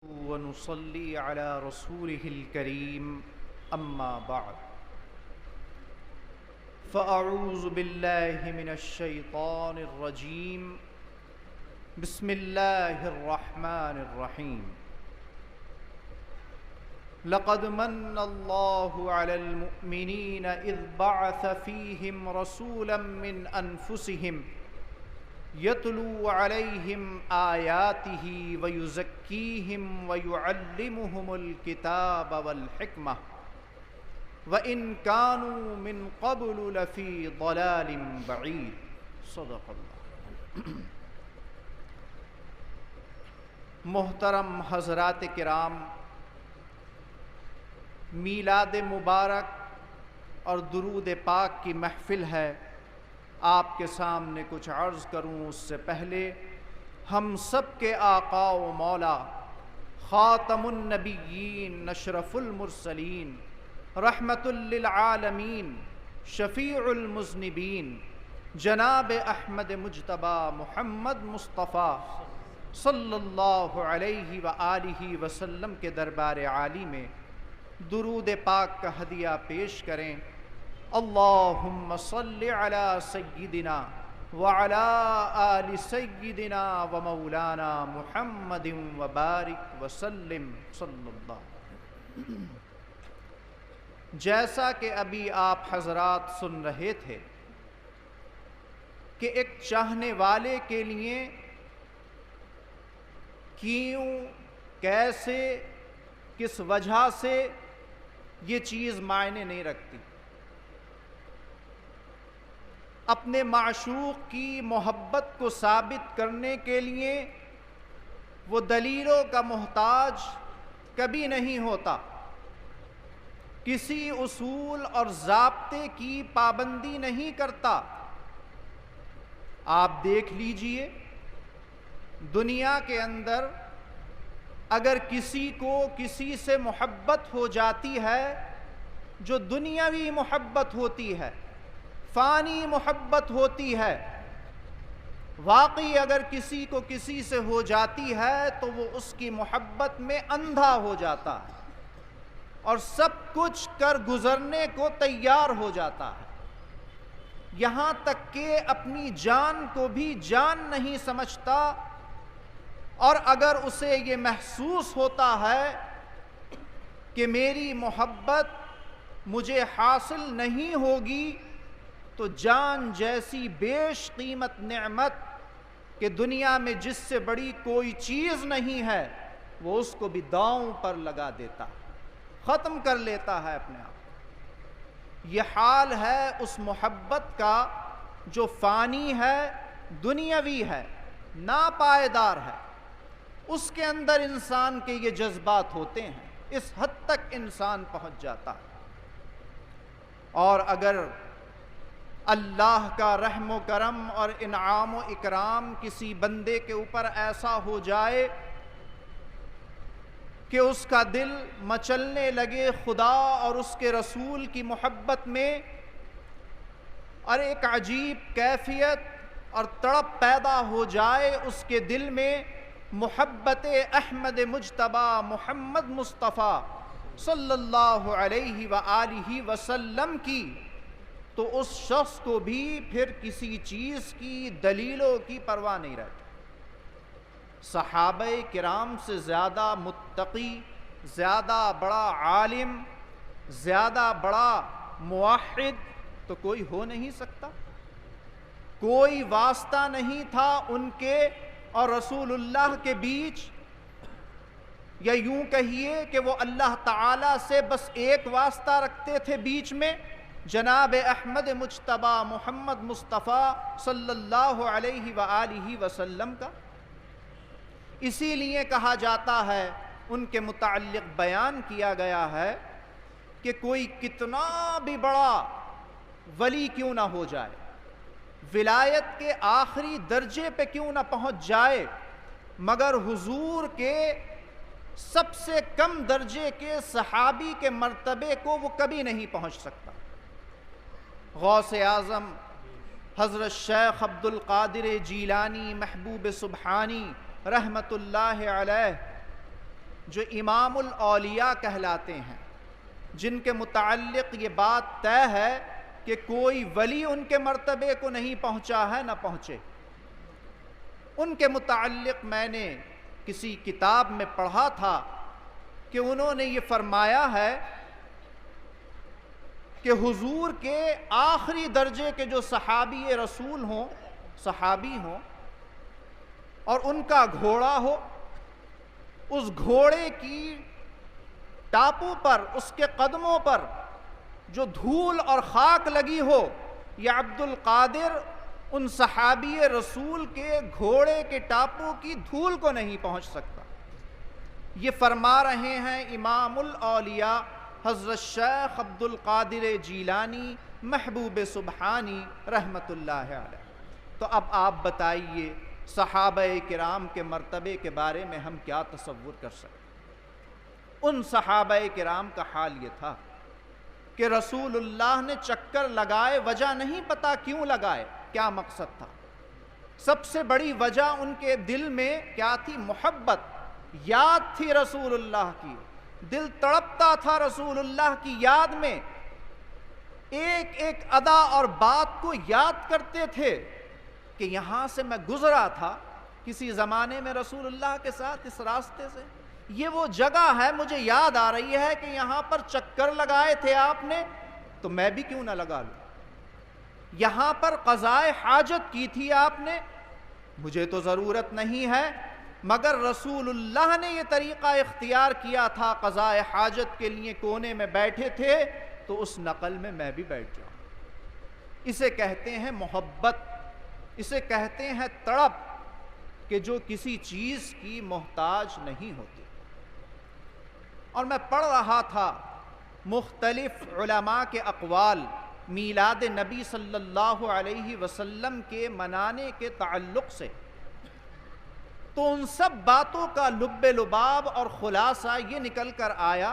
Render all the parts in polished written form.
ونصلي على رسوله الكريم أما بعد فأعوذ بالله من الشيطان الرجيم بسم الله الرحمن الرحيم لقد من الله على المؤمنين إذ بعث فيهم رسولا من أنفسهم يتلو عليهم آياته ويزكيهم ويعلمهم الكتاب والحكمة وإن كانوا من قبل لفي ضلال بعيد صدق اللہ۔ محترم حضرات کرام، میلاد مبارک اور درود پاک کی محفل ہے۔ آپ کے سامنے کچھ عرض کروں اس سے پہلے ہم سب کے آقا و مولا خاتم النبیین اشرف المرسلین رحمت للعالمین شفیع المذنبین جناب احمد مجتبی محمد مصطفیٰ صلی اللہ علیہ وآلہ وسلم کے دربار عالی میں درود پاک کا ہدیہ پیش کریں۔ اللہم صل علی سیدنا وعلی آل سیدنا ومولانا محمد وبارک وسلم صلی اللہ۔ جیسا کہ ابھی آپ حضرات سن رہے تھے کہ ایک چاہنے والے کے لیے کیوں، کیسے، کس وجہ سے یہ چیز معنی نہیں رکھتی۔ اپنے معشوق کی محبت کو ثابت کرنے کے لیے وہ دلیلوں کا محتاج کبھی نہیں ہوتا، کسی اصول اور ضابطے کی پابندی نہیں کرتا۔ آپ دیکھ لیجئے، دنیا کے اندر اگر کسی کو کسی سے محبت ہو جاتی ہے، جو دنیاوی محبت ہوتی ہے، فانی محبت ہوتی ہے، واقعی اگر کسی کو کسی سے ہو جاتی ہے تو وہ اس کی محبت میں اندھا ہو جاتا ہے اور سب کچھ کر گزرنے کو تیار ہو جاتا ہے، یہاں تک کہ اپنی جان کو بھی جان نہیں سمجھتا، اور اگر اسے یہ محسوس ہوتا ہے کہ میری محبت مجھے حاصل نہیں ہوگی تو جان جیسی بیش قیمت نعمت کہ دنیا میں جس سے بڑی کوئی چیز نہیں ہے وہ اس کو بھی داؤں پر لگا دیتا، ختم کر لیتا ہے اپنے آپ۔ یہ حال ہے اس محبت کا جو فانی ہے، دنیاوی ہے، ناپائیدار ہے۔ اس کے اندر انسان کے یہ جذبات ہوتے ہیں، اس حد تک انسان پہنچ جاتا ہے۔ اور اگر اللہ کا رحم و کرم اور انعام و اکرام کسی بندے کے اوپر ایسا ہو جائے کہ اس کا دل مچلنے لگے خدا اور اس کے رسول کی محبت میں، اور ایک عجیب کیفیت اور تڑپ پیدا ہو جائے اس کے دل میں محبت احمد مجتبی محمد مصطفیٰ صلی اللہ علیہ وآلہ وسلم کی، تو اس شخص کو بھی پھر کسی چیز کی دلیلوں کی پرواہ نہیں رہتی۔ صحابہ کرام سے زیادہ متقی، زیادہ بڑا عالم، زیادہ بڑا موحد تو کوئی ہو نہیں سکتا۔ کوئی واسطہ نہیں تھا ان کے اور رسول اللہ کے بیچ، یا یوں کہیے کہ وہ اللہ تعالیٰ سے بس ایک واسطہ رکھتے تھے بیچ میں، جناب احمد مجتبی محمد مصطفیٰ صلی اللہ علیہ وآلہ وسلم کا۔ اسی لیے کہا جاتا ہے، ان کے متعلق بیان کیا گیا ہے کہ کوئی کتنا بھی بڑا ولی کیوں نہ ہو جائے، ولایت کے آخری درجے پہ کیوں نہ پہنچ جائے، مگر حضور کے سب سے کم درجے کے صحابی کے مرتبے کو وہ کبھی نہیں پہنچ سکتا۔ غوث اعظم حضرت شیخ عبد القادر جیلانی محبوب سبحانی رحمت اللہ علیہ جو امام الاولیاء کہلاتے ہیں، جن کے متعلق یہ بات طے ہے کہ کوئی ولی ان کے مرتبے کو نہیں پہنچا ہے نہ پہنچے، ان کے متعلق میں نے کسی کتاب میں پڑھا تھا کہ انہوں نے یہ فرمایا ہے کہ حضور کے آخری درجے کے جو صحابی رسول ہوں، صحابی ہوں، اور ان کا گھوڑا ہو، اس گھوڑے کی ٹاپوں پر، اس کے قدموں پر جو دھول اور خاک لگی ہو، یہ عبد القادر ان صحابی رسول کے گھوڑے کے ٹاپوں کی دھول کو نہیں پہنچ سکتا۔ یہ فرما رہے ہیں امام الاولیاء حضرت شیخ عبد القادر جیلانی محبوب سبحانی رحمت اللہ علیہ۔ تو اب آپ بتائیے صحابہ کرام کے مرتبے کے بارے میں ہم کیا تصور کر سکتے؟ ان صحابہ کرام کا حال یہ تھا کہ رسول اللہ نے چکر لگائے، وجہ نہیں پتا کیوں لگائے، کیا مقصد تھا۔ سب سے بڑی وجہ ان کے دل میں کیا تھی؟ محبت، یاد تھی رسول اللہ کی، دل تڑپتا تھا رسول اللہ کی یاد میں، ایک ایک ادا اور بات کو یاد کرتے تھے کہ یہاں سے میں گزرا تھا کسی زمانے میں رسول اللہ کے ساتھ اس راستے سے، یہ وہ جگہ ہے، مجھے یاد آ رہی ہے کہ یہاں پر چکر لگائے تھے آپ نے، تو میں بھی کیوں نہ لگا لوں۔ یہاں پر قضائے حاجت کی تھی آپ نے، مجھے تو ضرورت نہیں ہے، مگر رسول اللہ نے یہ طریقہ اختیار کیا تھا قضائے حاجت کے لیے، کونے میں بیٹھے تھے تو اس نقل میں میں بھی بیٹھ جاؤں۔ اسے کہتے ہیں محبت، اسے کہتے ہیں تڑپ، کہ جو کسی چیز کی محتاج نہیں ہوتی۔ اور میں پڑھ رہا تھا مختلف علماء کے اقوال میلاد نبی صلی اللہ علیہ وسلم کے منانے کے تعلق سے، تو ان سب باتوں کا لب لباب اور خلاصہ یہ نکل کر آیا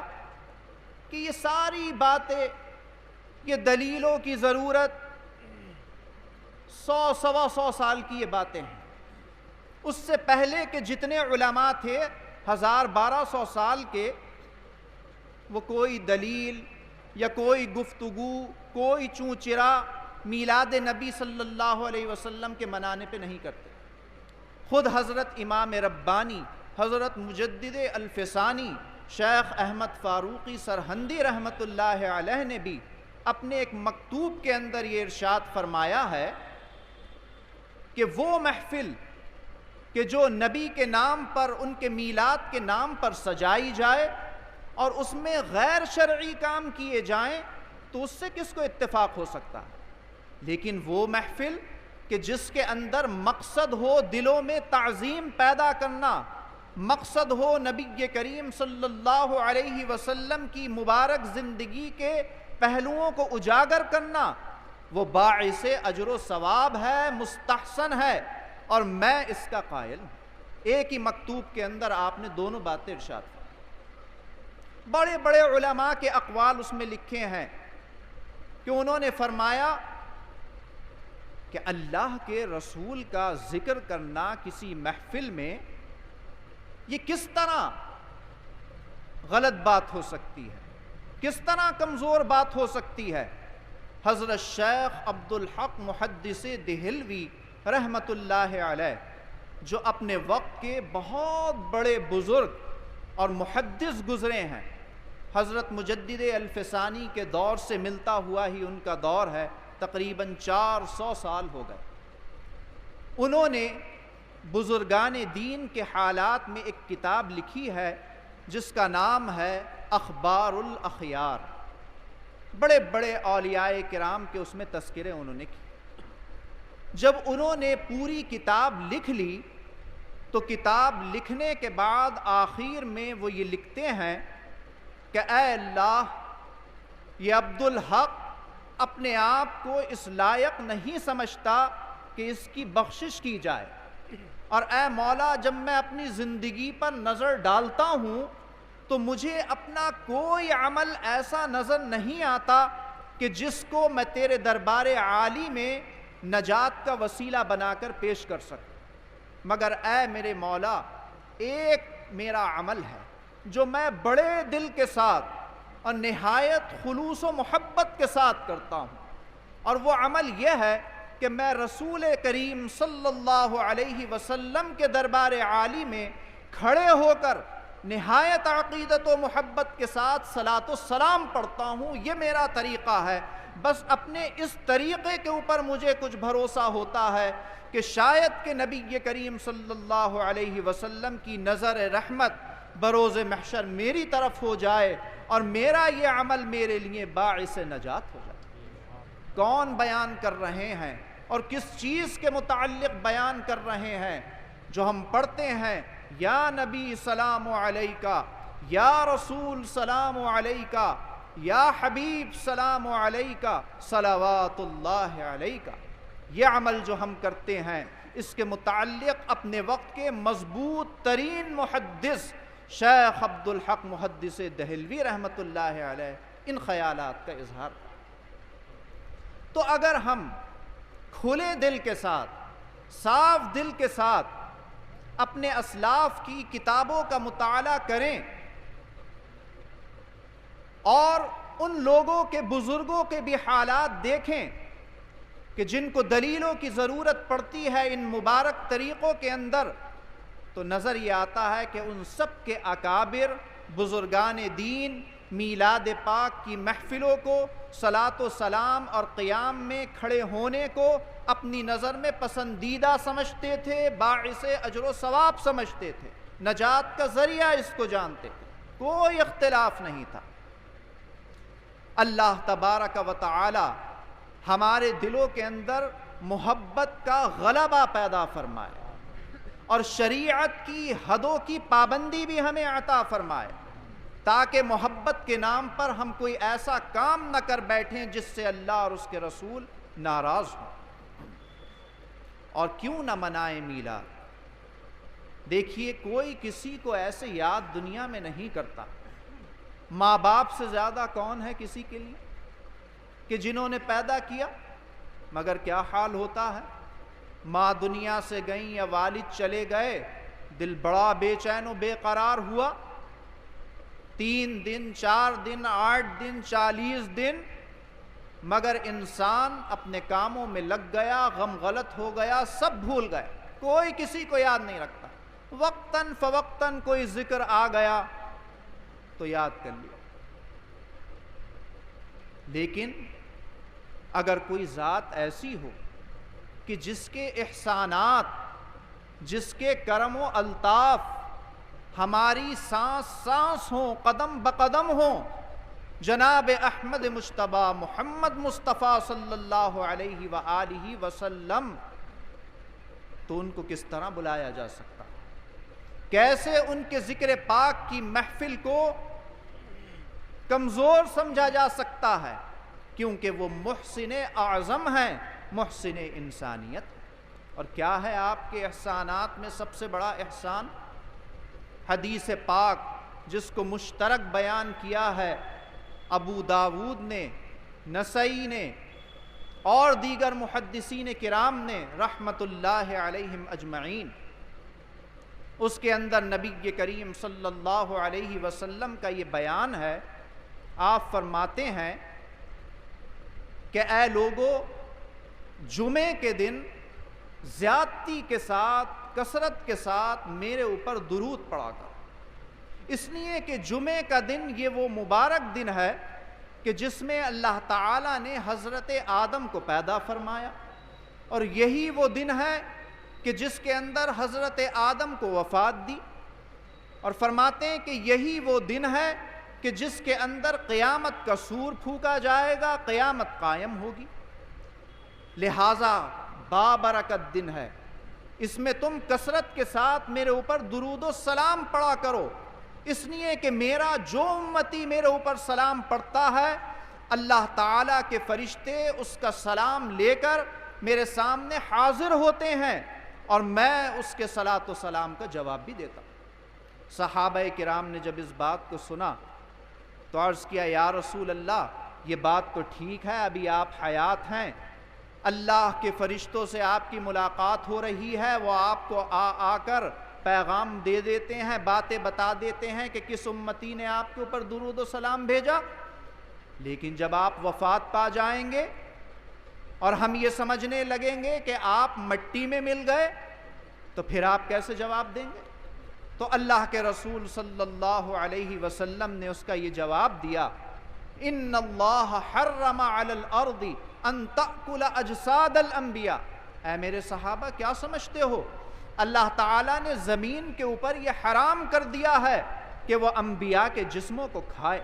کہ یہ ساری باتیں، یہ دلیلوں کی ضرورت 100 سوا 100 سال کی یہ باتیں ہیں۔ اس سے پہلے کے جتنے علماء تھے 1200 سال کے، وہ کوئی دلیل یا کوئی گفتگو، کوئی چونچرا میلاد نبی صلی اللہ علیہ وسلم کے منانے پہ نہیں کرتے۔ خود حضرت امام ربانی، حضرت مجدد الفسانی شیخ احمد فاروقی سرہندی رحمت اللہ علیہ نے بھی اپنے ایک مکتوب کے اندر یہ ارشاد فرمایا ہے کہ وہ محفل کہ جو نبی کے نام پر، ان کے میلاد کے نام پر سجائی جائے اور اس میں غیر شرعی کام کیے جائیں تو اس سے کس کو اتفاق ہو سکتا ہے، لیکن وہ محفل کہ جس کے اندر مقصد ہو دلوں میں تعظیم پیدا کرنا، مقصد ہو نبی کریم صلی اللہ علیہ وسلم کی مبارک زندگی کے پہلوؤں کو اجاگر کرنا، وہ باعث اجر و ثواب ہے، مستحسن ہے، اور میں اس کا قائل ہوں۔ ایک ہی مکتوب کے اندر آپ نے دونوں باتیں ارشاد کی۔ بڑے بڑے علماء کے اقوال اس میں لکھے ہیں کہ انہوں نے فرمایا کہ اللہ کے رسول کا ذکر کرنا کسی محفل میں یہ کس طرح غلط بات ہو سکتی ہے، کس طرح کمزور بات ہو سکتی ہے۔ حضرت شیخ عبد الحق محدث دہلوی رحمت اللہ علیہ، جو اپنے وقت کے بہت بڑے بزرگ اور محدث گزرے ہیں، حضرت مجدد الفسانی کے دور سے ملتا ہوا ہی ان کا دور ہے، تقریباً 400 سال ہو گئے۔ انہوں نے بزرگان دین کے حالات میں ایک کتاب لکھی ہے جس کا نام ہے اخبار الاخیار۔ بڑے بڑے اولیاء کرام کے اس میں تذکرے انہوں نے کی۔ جب انہوں نے پوری کتاب لکھ لی تو کتاب لکھنے کے بعد آخر میں وہ یہ لکھتے ہیں کہ اے اللہ، یہ عبد الحق اپنے آپ کو اس لائق نہیں سمجھتا کہ اس کی بخشش کی جائے، اور اے مولا، جب میں اپنی زندگی پر نظر ڈالتا ہوں تو مجھے اپنا کوئی عمل ایسا نظر نہیں آتا کہ جس کو میں تیرے دربار عالی میں نجات کا وسیلہ بنا کر پیش کر سکوں، مگر اے میرے مولا، ایک میرا عمل ہے، جو میں بڑے دل کے ساتھ اور نہایت خلوص و محبت کے ساتھ کرتا ہوں، اور وہ عمل یہ ہے کہ میں رسول کریم صلی اللہ علیہ وسلم کے دربار عالی میں کھڑے ہو کر نہایت عقیدت و محبت کے ساتھ صلاۃ و سلام پڑھتا ہوں۔ یہ میرا طریقہ ہے۔ بس اپنے اس طریقے کے اوپر مجھے کچھ بھروسہ ہوتا ہے کہ شاید کہ نبی کریم صلی اللہ علیہ وسلم کی نظر رحمت بروز محشر میری طرف ہو جائے اور میرا یہ عمل میرے لیے باعث نجات ہو جائے۔ کون بیان کر رہے ہیں اور کس چیز کے متعلق بیان کر رہے ہیں؟ جو ہم پڑھتے ہیں، یا نبی سلام علیکہ، یا رسول سلام علیکہ، یا حبیب سلام علیکہ، صلوات اللہ علیکہ۔ یہ عمل جو ہم کرتے ہیں، اس کے متعلق اپنے وقت کے مضبوط ترین محدث شیخ عبدالحق محدث دہلوی رحمۃ اللہ علیہ ان خیالات کا اظہار۔ تو اگر ہم کھلے دل کے ساتھ، صاف دل کے ساتھ اپنے اسلاف کی کتابوں کا مطالعہ کریں اور ان لوگوں کے، بزرگوں کے بھی حالات دیکھیں کہ جن کو دلیلوں کی ضرورت پڑتی ہے ان مبارک طریقوں کے اندر، تو نظر یہ آتا ہے کہ ان سب کے اکابر بزرگان دین میلاد پاک کی محفلوں کو، صلاۃ و سلام اور قیام میں کھڑے ہونے کو اپنی نظر میں پسندیدہ سمجھتے تھے، باعث اجر و ثواب سمجھتے تھے، نجات کا ذریعہ اس کو جانتے تھے، کوئی اختلاف نہیں تھا۔ اللہ تبارک و تعالی ہمارے دلوں کے اندر محبت کا غلبہ پیدا فرمائے اور شریعت کی حدوں کی پابندی بھی ہمیں عطا فرمائے، تاکہ محبت کے نام پر ہم کوئی ایسا کام نہ کر بیٹھیں جس سے اللہ اور اس کے رسول ناراض ہوں۔ اور کیوں نہ منائیں میلاد؟ دیکھیے، کوئی کسی کو ایسے یاد دنیا میں نہیں کرتا۔ ماں باپ سے زیادہ کون ہے کسی کے لیے کہ جنہوں نے پیدا کیا؟ مگر کیا حال ہوتا ہے؟ ماں دنیا سے گئیں یا والد چلے گئے، دل بڑا بے چین و بے قرار ہوا۔ 3 دن، 4 دن، 8 دن، 40 دن، مگر انسان اپنے کاموں میں لگ گیا، غم غلط ہو گیا، سب بھول گئے، کوئی کسی کو یاد نہیں رکھتا۔ وقتاً فوقتاً کوئی ذکر آ گیا تو یاد کر لیا۔ لیکن اگر کوئی ذات ایسی ہو کہ جس کے احسانات، جس کے کرم و الطاف ہماری سانس سانس ہوں، قدم بقدم ہوں، جناب احمد مجتبی محمد مصطفیٰ صلی اللہ علیہ وآلہ وسلم، تو ان کو کس طرح بلایا جا سکتا؟ کیسے ان کے ذکر پاک کی محفل کو کمزور سمجھا جا سکتا ہے؟ کیونکہ وہ محسن اعظم ہیں، محسن انسانیت۔ اور کیا ہے آپ کے احسانات میں سب سے بڑا احسان؟ حدیث پاک جس کو مشترک بیان کیا ہے ابو داود نے، نسائی نے اور دیگر محدثین کرام نے رحمت اللہ علیہم اجمعین، اس کے اندر نبی کریم صلی اللہ علیہ وسلم کا یہ بیان ہے۔ آپ فرماتے ہیں کہ اے لوگو، جمعے کے دن زیادتی کے ساتھ، کثرت کے ساتھ میرے اوپر درود پڑھا کر، اس لیے کہ جمعے کا دن یہ وہ مبارک دن ہے کہ جس میں اللہ تعالیٰ نے حضرت آدم کو پیدا فرمایا، اور یہی وہ دن ہے کہ جس کے اندر حضرت آدم کو وفات دی، اور فرماتے ہیں کہ یہی وہ دن ہے کہ جس کے اندر قیامت کا سور پھونکا جائے گا، قیامت قائم ہوگی۔ لہٰذا بابرکت دن ہے، اس میں تم کثرت کے ساتھ میرے اوپر درود و سلام پڑھا کرو، اس لیے کہ میرا جو امتی میرے اوپر سلام پڑھتا ہے، اللہ تعالیٰ کے فرشتے اس کا سلام لے کر میرے سامنے حاضر ہوتے ہیں، اور میں اس کے صلاۃ و سلام کا جواب بھی دیتا ہوں۔ صحابہ کرام نے جب اس بات کو سنا تو عرض کیا، یا رسول اللہ، یہ بات تو ٹھیک ہے، ابھی آپ حیات ہیں، اللہ کے فرشتوں سے آپ کی ملاقات ہو رہی ہے، وہ آپ کو آ کر پیغام دے دیتے ہیں، باتیں بتا دیتے ہیں کہ کس امتی نے آپ کے اوپر درود و سلام بھیجا، لیکن جب آپ وفات پا جائیں گے اور ہم یہ سمجھنے لگیں گے کہ آپ مٹی میں مل گئے، تو پھر آپ کیسے جواب دیں گے؟ تو اللہ کے رسول صلی اللہ علیہ وسلم نے اس کا یہ جواب دیا، ان اللہ حرم علی الارض ان تأکل اجساد الانبیاء۔ اے میرے صحابہ، کیا سمجھتے ہو؟ اللہ تعالیٰ نے زمین کے اوپر یہ حرام کر دیا ہے کہ وہ انبیاء کے جسموں کو کھائے۔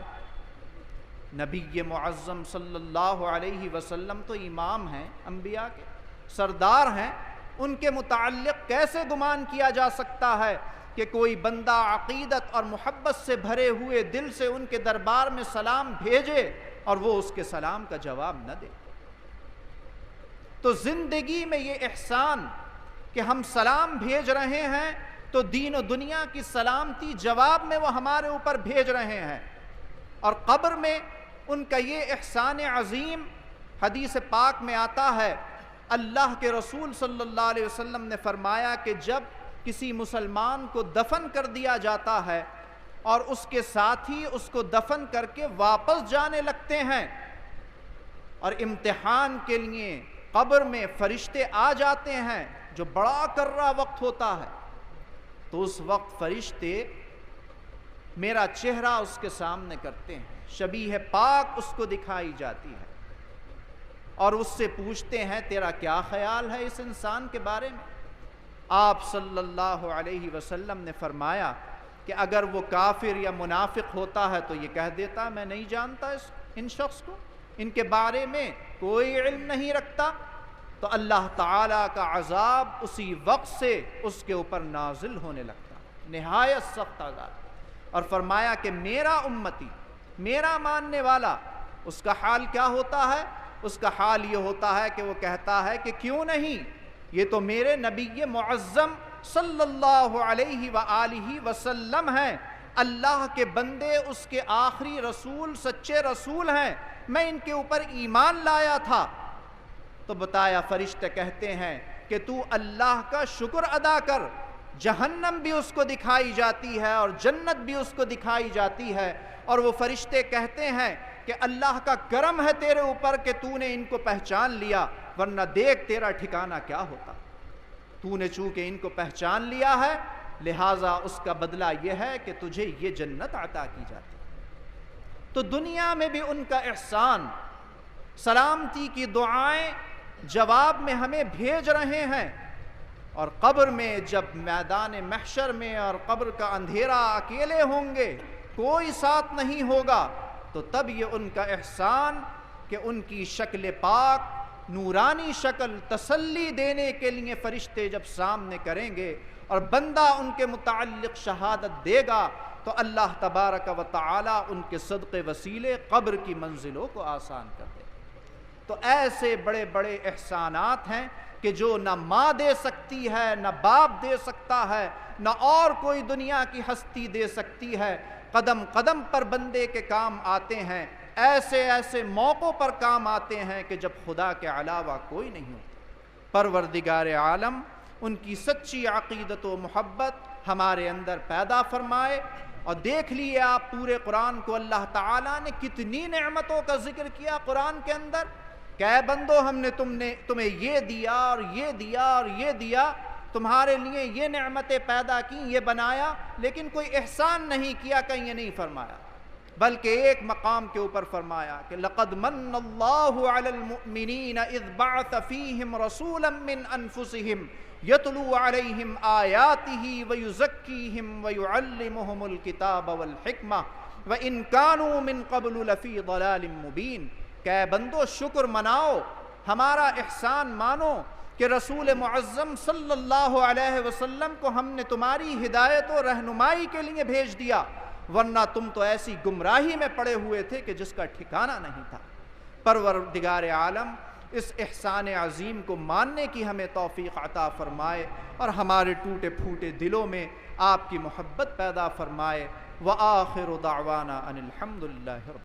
نبی معظم صلی اللہ علیہ وسلم تو امام ہیں، انبیاء کے سردار ہیں، ان کے متعلق کیسے گمان کیا جا سکتا ہے کہ کوئی بندہ عقیدت اور محبت سے بھرے ہوئے دل سے ان کے دربار میں سلام بھیجے اور وہ اس کے سلام کا جواب نہ دے؟ تو زندگی میں یہ احسان کہ ہم سلام بھیج رہے ہیں تو دین و دنیا کی سلامتی جواب میں وہ ہمارے اوپر بھیج رہے ہیں، اور قبر میں ان کا یہ احسان عظیم حدیث پاک میں آتا ہے، اللہ کے رسول صلی اللہ علیہ وسلم نے فرمایا کہ جب کسی مسلمان کو دفن کر دیا جاتا ہے اور اس کے ساتھی اس کو دفن کر کے واپس جانے لگتے ہیں اور امتحان کے لیے قبر میں فرشتے آ جاتے ہیں، جو بڑا کررا وقت ہوتا ہے، تو اس وقت فرشتے میرا چہرہ اس کے سامنے کرتے ہیں، شبیہ پاک اس کو دکھائی جاتی ہے اور اس سے پوچھتے ہیں تیرا کیا خیال ہے اس انسان کے بارے میں؟ آپ صلی اللہ علیہ وسلم نے فرمایا کہ اگر وہ کافر یا منافق ہوتا ہے تو یہ کہہ دیتا میں نہیں جانتا ان شخص کو، ان کے بارے میں کوئی علم نہیں رکھتا، تو اللہ تعالیٰ کا عذاب اسی وقت سے اس کے اوپر نازل ہونے لگتا، نہایت سخت عذاب۔ اور فرمایا کہ میرا امتی، میرا ماننے والا، اس کا حال کیا ہوتا ہے؟ اس کا حال یہ ہوتا ہے کہ وہ کہتا ہے کہ کیوں نہیں، یہ تو میرے نبی معظم صلی اللہ علیہ وآلہ وسلم ہیں، اللہ کے بندے، اس کے آخری رسول، سچے رسول ہیں، میں ان کے اوپر ایمان لایا تھا۔ تو بتایا، فرشتے کہتے ہیں کہ تو اللہ کا شکر ادا کر، جہنم بھی اس کو دکھائی جاتی ہے اور جنت بھی اس کو دکھائی جاتی ہے، اور وہ فرشتے کہتے ہیں کہ اللہ کا کرم ہے تیرے اوپر کہ تو نے ان کو پہچان لیا، ورنہ دیکھ تیرا ٹھکانہ کیا ہوتا۔ تو نے چونکہ ان کو پہچان لیا ہے، لہٰذا اس کا بدلہ یہ ہے کہ تجھے یہ جنت عطا کی جاتی۔ تو دنیا میں بھی ان کا احسان، سلامتی کی دعائیں جواب میں ہمیں بھیج رہے ہیں، اور قبر میں جب میدان محشر میں اور قبر کا اندھیرا، اکیلے ہوں گے، کوئی ساتھ نہیں ہوگا، تو تب یہ ان کا احسان کہ ان کی شکل پاک، نورانی شکل تسلی دینے کے لیے فرشتے جب سامنے کریں گے اور بندہ ان کے متعلق شہادت دے گا، تو اللہ تبارک و تعالی ان کے صدقے وسیلے قبر کی منزلوں کو آسان کر دے۔ تو ایسے بڑے بڑے احسانات ہیں کہ جو نہ ماں دے سکتی ہے، نہ باپ دے سکتا ہے، نہ اور کوئی دنیا کی ہستی دے سکتی ہے۔ قدم قدم پر بندے کے کام آتے ہیں، ایسے ایسے موقعوں پر کام آتے ہیں کہ جب خدا کے علاوہ کوئی نہیں ہوتا۔ پروردگار عالم ان کی سچی عقیدت و محبت ہمارے اندر پیدا فرمائے۔ اور دیکھ لیے آپ پورے قرآن کو، اللہ تعالیٰ نے کتنی نعمتوں کا ذکر کیا قرآن کے اندر کہ اے بندو ہم نے تمہیں یہ دیا اور یہ دیا اور یہ دیا، تمہارے لیے یہ نعمتیں پیدا کی، یہ بنایا، لیکن کوئی احسان نہیں کیا، کہیں یہ نہیں فرمایا، بلکہ ایک مقام کے اوپر فرمایا کہ لَقَدْ مَنَّ اللَّهُ عَلَى الْمُؤْمِنِينَ إِذْ بَعَثَ فِيهِمْ رَسُولًا مِّنْ أَنفُسِهِمْ يَتْلُو عَلَيْهِمْ آيَاتِهِ وَيُزَكِّيهِمْ وَيُعَلِّمُهُمُ الْكِتَابَ وَالْحِكْمَةَ وَإِنْ كَانُوا مِنْ قَبْلُ لَفِي ضَلَالٍ مُبِينٍ۔ کہ اے بندو شکر مناؤ، ہمارا احسان مانو کہ رسول معظم صلی اللہ علیہ وسلم کو ہم نے تمہاری ہدایت و رہنمائی کے لیے بھیج دیا، ورنہ تم تو ایسی گمراہی میں پڑے ہوئے تھے کہ جس کا ٹھکانہ نہیں تھا۔ پروردگار عالم اس احسان عظیم کو ماننے کی ہمیں توفیق عطا فرمائے اور ہمارے ٹوٹے پھوٹے دلوں میں آپ کی محبت پیدا فرمائے۔ وآخر دعوانا ان الحمد للہ۔